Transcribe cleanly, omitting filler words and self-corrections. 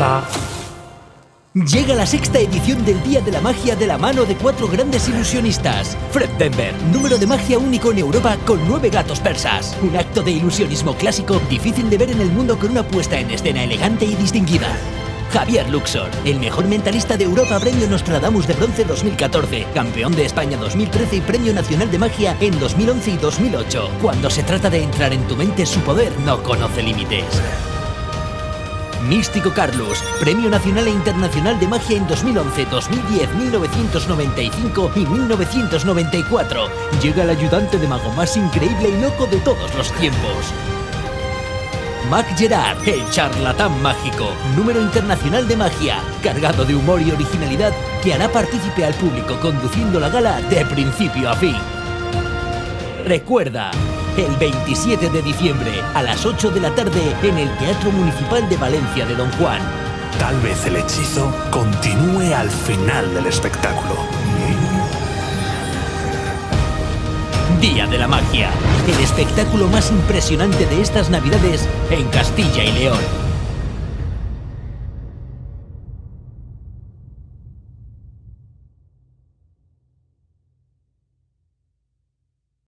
Hola. Llega la sexta edición del Día de la Magia de la mano de 4 grandes ilusionistas. Fred Denver, número de magia único en Europa con 9 gatos persas. Un acto de ilusionismo clásico difícil de ver en el mundo con una puesta en escena elegante y distinguida. Javier Luxor, el mejor mentalista de Europa, Premio Nostradamus de Bronce 2014, campeón de España 2013 y Premio Nacional de Magia en 2011 y 2008. Cuando se trata de entrar en tu mente, su poder no conoce límites. Místico Carlos, Premio Nacional e Internacional de Magia en 2011, 2010, 1995 y 1994. Llega el ayudante de mago más increíble y loco de todos los tiempos. Mac Gerard, el charlatán mágico, número internacional de magia, cargado de humor y originalidad que hará partícipe al público conduciendo la gala de principio a fin. Recuerda, el 27 de diciembre a las 8 de la tarde en el Teatro Municipal de Valencia de Don Juan. Tal vez el hechizo continúe al final del espectáculo. Día de la Magia, el espectáculo más impresionante de estas Navidades en Castilla y León.